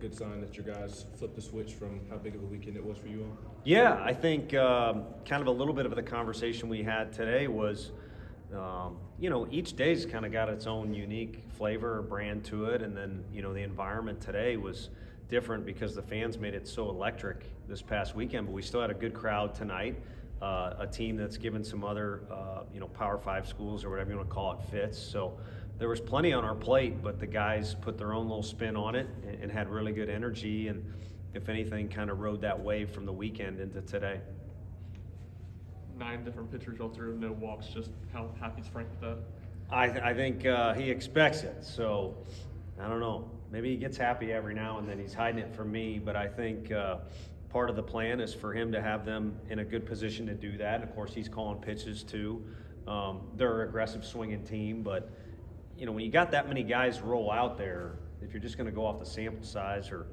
Good sign that your guys flipped the switch from how big of a weekend it was for you all? Yeah, I think kind of a little bit of the conversation we had today was, each day's kind of got its own unique flavor or brand to it. And then, the environment today was different because the fans made it so electric this past weekend, but we still had a good crowd tonight. A team that's given some other, Power 5 schools or whatever you want to call it fits. So there was plenty on our plate, but the guys put their own little spin on it and had really good energy. And if anything, kind of rode that wave from the weekend into today. 9 different pitchers all through, no walks. Just how happy is Frank with that? I think he expects it. So I don't know. Maybe he gets happy every now and then. He's hiding it from me, but I think part of the plan is for him to have them in a good position to do that. And of course, he's calling pitches too. They're an aggressive swinging team, but when you got that many guys roll out there, if you're just going to go off the sample size or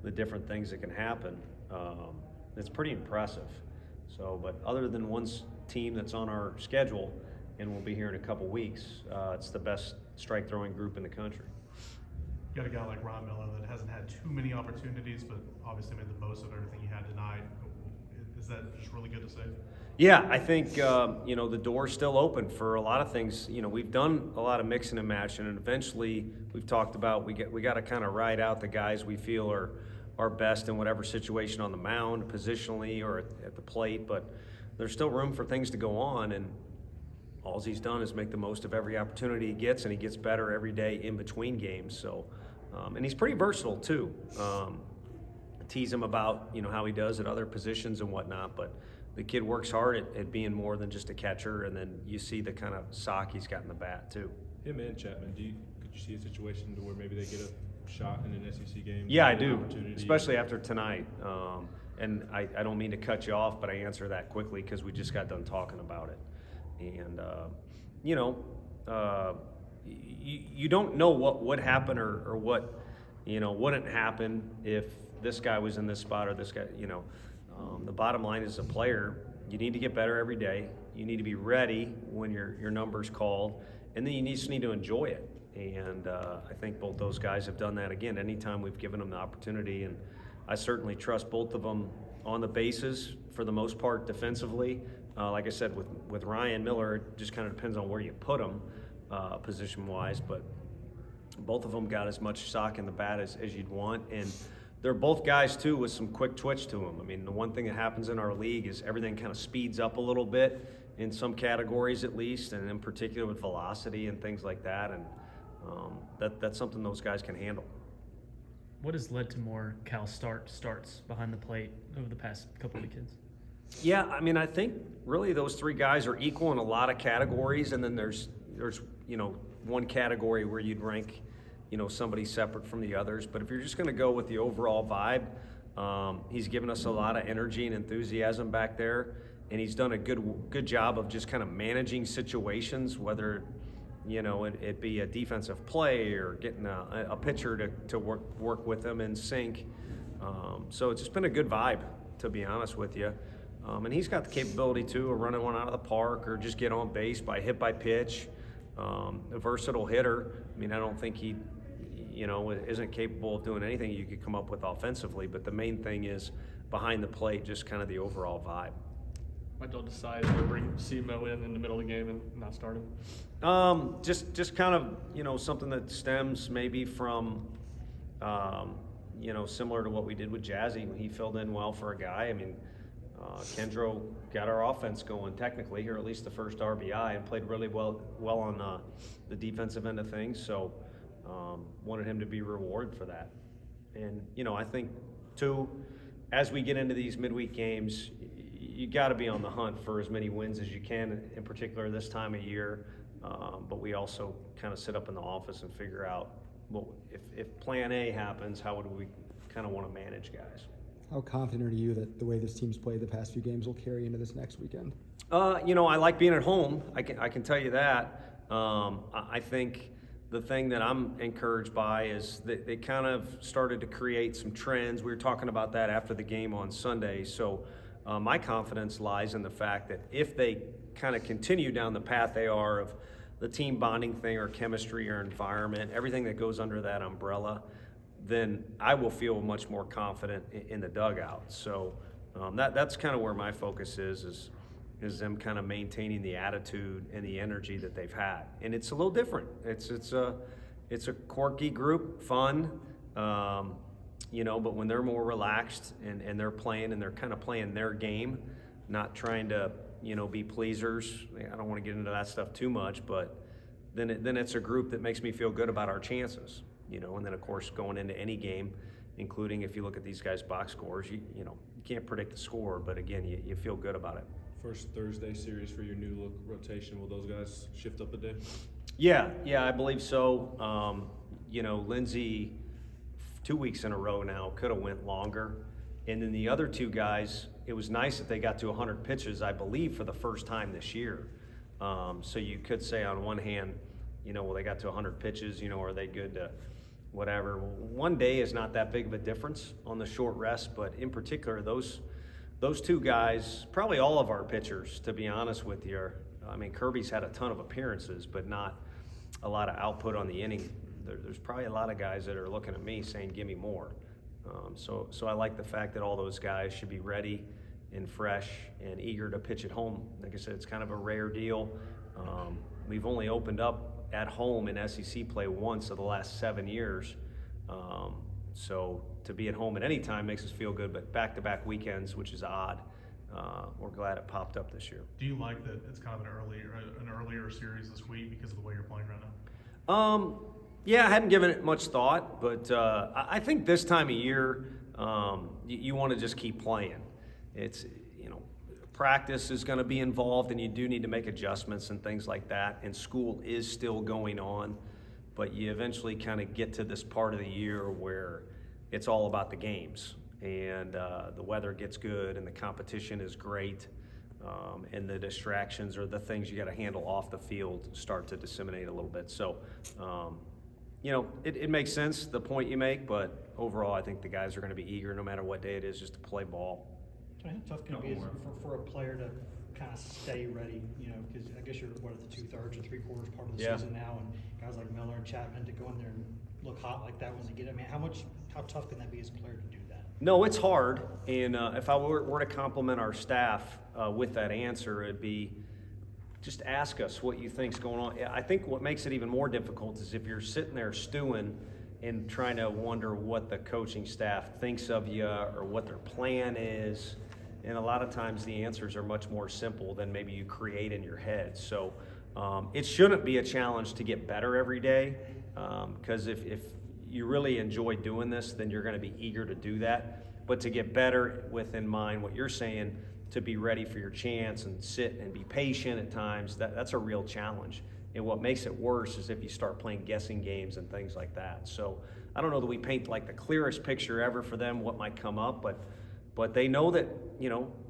the different things that can happen, it's pretty impressive. So, but other than one team that's on our schedule and will be here in a couple weeks, it's the best strike throwing group in the country. You got a guy like Ron Miller that hasn't had too many opportunities, but obviously made the most of everything he had tonight. Is that just really good to say? Yeah, I think the door's still open for a lot of things. We've done a lot of mixing and matching, and eventually we've talked about we got to kind of ride out the guys we feel are best in whatever situation on the mound, positionally or at the plate. But there's still room for things to go on, and all he's done is make the most of every opportunity he gets, and he gets better every day in between games. So, and he's pretty versatile too. Tease him about how he does at other positions and whatnot, but the kid works hard at being more than just a catcher, and then you see the kind of sock he's got in the bat too. Him and Chapman, could you see a situation to where maybe they get a shot in an SEC game? Yeah, I do, especially after tonight. And I don't mean to cut you off, but I answer that quickly because we just got done talking about it. And, you don't know what would happen or what, wouldn't happen if this guy was in this spot or this guy, the bottom line is, a player, you need to get better every day. You need to be ready when your number's called, and then you just need to enjoy it. And I think both those guys have done that again anytime we've given them the opportunity. And I certainly trust both of them on the bases for the most part defensively. Like I said, with Ryan Miller, it just kind of depends on where you put him position-wise. But both of them got as much sock in the bat as you'd want. And they're both guys, too, with some quick twitch to them. I mean, the one thing that happens in our league is everything kind of speeds up a little bit in some categories at least, and in particular with velocity and things like that. And that's something those guys can handle. What has led to more Cal starts behind the plate over the past couple weekends? Yeah, I mean, I think really those three guys are equal in a lot of categories, and then there's one category where you'd rank somebody separate from the others. But if you're just going to go with the overall vibe, he's given us a lot of energy and enthusiasm back there, and he's done a good job of just kind of managing situations, whether it be a defensive play or getting a pitcher to work with him in sync. So it's just been a good vibe, to be honest with you. And he's got the capability too of running one out of the park or just get on base by hit by pitch. A versatile hitter. I mean, I don't think he isn't capable of doing anything you could come up with offensively, but the main thing is behind the plate, just kind of the overall vibe. Might y'all decide to bring CMO in the middle of the game and not start him? Just kind of, something that stems maybe from, similar to what we did with Jazzy when he filled in well for a guy. I mean, Kendro got our offense going technically, or at least the first RBI, and played really well on the defensive end of things. So wanted him to be rewarded for that. And, I think, too, as we get into these midweek games, you got to be on the hunt for as many wins as you can, in particular this time of year. But we also kind of sit up in the office and figure out, well, if Plan A happens, how would we kind of want to manage guys? How confident are you that the way this team's played the past few games will carry into this next weekend? I like being at home. I can tell you that. I think the thing that I'm encouraged by is that they kind of started to create some trends. We were talking about that after the game on Sunday. So my confidence lies in the fact that if they kind of continue down the path they are of the team bonding thing or chemistry or environment, everything that goes under that umbrella, then I will feel much more confident in the dugout. So that's kind of where my focus is them kind of maintaining the attitude and the energy that they've had. And it's a little different. It's a quirky group, fun, but when they're more relaxed and they're playing and they're kind of playing their game, not trying to, be pleasers. I don't want to get into that stuff too much, but then it's a group that makes me feel good about our chances, and then of course going into any game, including if you look at these guys' box scores, you can't predict the score, but again, you feel good about it. First Thursday series for your new look rotation, will those guys shift up a day? Yeah, I believe so. Lindsey, 2 weeks in a row now, could have went longer. And then the other two guys, it was nice that they got to 100 pitches, I believe, for the first time this year. So you could say on one hand, they got to 100 pitches, are they good to whatever. Well, 1 day is not that big of a difference on the short rest, but in particular, those two guys, probably all of our pitchers, to be honest with you, Kirby's had a ton of appearances, but not a lot of output on the inning. There's probably a lot of guys that are looking at me saying, give me more. So I like the fact that all those guys should be ready and fresh and eager to pitch at home. Like I said, it's kind of a rare deal. We've only opened up at home in SEC play once of the last 7 years. So to be at home at any time makes us feel good, but back-to-back weekends, which is odd. We're glad it popped up this year. Do you like that it's kind of an earlier series this week because of the way you're playing right now? Yeah, I hadn't given it much thought, but I think this time of year, you want to just keep playing. It's, practice is going to be involved, and you do need to make adjustments and things like that, and school is still going on, but you eventually kind of get to this part of the year where it's all about the games, and the weather gets good, and the competition is great, and the distractions or the things you got to handle off the field start to disseminate a little bit. So, it makes sense, the point you make, but overall, I think the guys are going to be eager no matter what day it is just to play ball. How tough can it be for a player to kind of stay ready, because I guess you're, at the 2/3 or 3/4 part of the season now, and guys like Miller and Chapman to go in there and look hot like that when they get it. How tough can that be as a player to do that? No, it's hard, and if I were to compliment our staff with that answer, it'd be just ask us what you think's going on. I think what makes it even more difficult is if you're sitting there stewing and trying to wonder what the coaching staff thinks of you or what their plan is. And a lot of times the answers are much more simple than maybe you create in your head. So it shouldn't be a challenge to get better every day, because if you really enjoy doing this, then you're going to be eager to do that. But to get better with in mind what you're saying, to be ready for your chance and sit and be patient at times, that's a real challenge. And what makes it worse is if you start playing guessing games and things like that. So I don't know that we paint like the clearest picture ever for them what might come up, but they know that,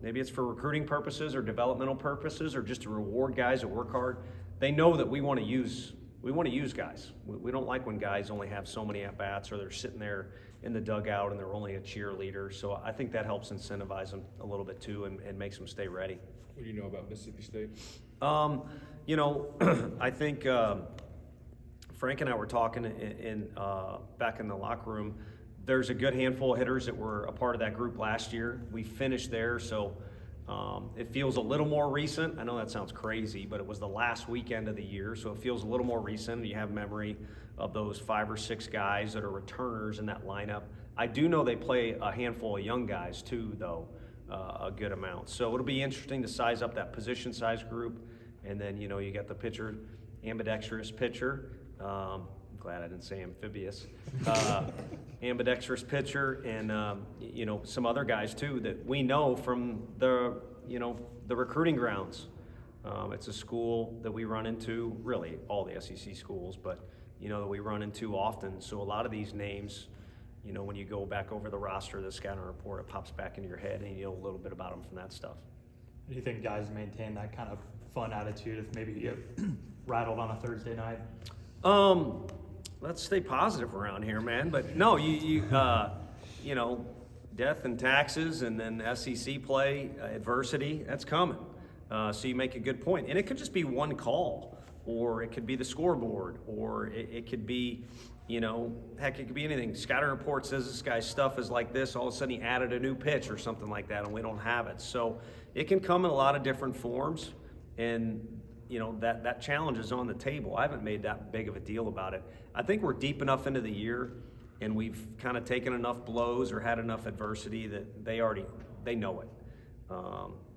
maybe it's for recruiting purposes or developmental purposes or just to reward guys that work hard. They know that we want to use guys. We don't like when guys only have so many at-bats or they're sitting there in the dugout and they're only a cheerleader. So I think that helps incentivize them a little bit too and makes them stay ready. What do you know about Mississippi State? I think Frank and I were talking back in the locker room. There's a good handful of hitters that were a part of that group last year. We finished there, so it feels a little more recent. I know that sounds crazy, but it was the last weekend of the year, so it feels a little more recent. You have memory of those 5 or 6 guys that are returners in that lineup. I do know they play a handful of young guys too, though, a good amount. So it'll be interesting to size up that position size group. And then, you got the pitcher, ambidextrous pitcher. Glad I didn't say amphibious. Ambidextrous pitcher and, some other guys too that we know from the recruiting grounds. It's a school that we run into, really all the SEC schools, but, that we run into often. So a lot of these names, when you go back over the roster of the scouting report, it pops back into your head and you know a little bit about them from that stuff. Do you think guys maintain that kind of fun attitude if maybe you get rattled on a Thursday night? Let's stay positive around here, man. But no, you death and taxes and then SEC play, adversity, that's coming. So you make a good point. And it could just be one call, or it could be the scoreboard, or it could be, You know, heck, it could be anything. Scouting report says this guy's stuff is like this. All of a sudden, he added a new pitch or something like that, and we don't have it. So it can come in a lot of different forms, and you know that challenge is on the table. I haven't made that big of a deal about it. I think we're deep enough into the year, and we've kind of taken enough blows or had enough adversity that they know it.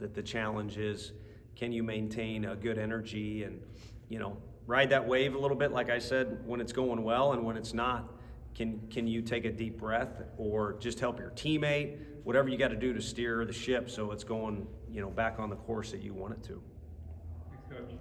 That the challenge is, can you maintain a good energy and, you know, ride that wave a little bit, like I said, when it's going well, and when it's not, can you take a deep breath or just help your teammate, whatever you got to do to steer the ship so it's going, you know, back on the course that you want it to. Thanks, Coach.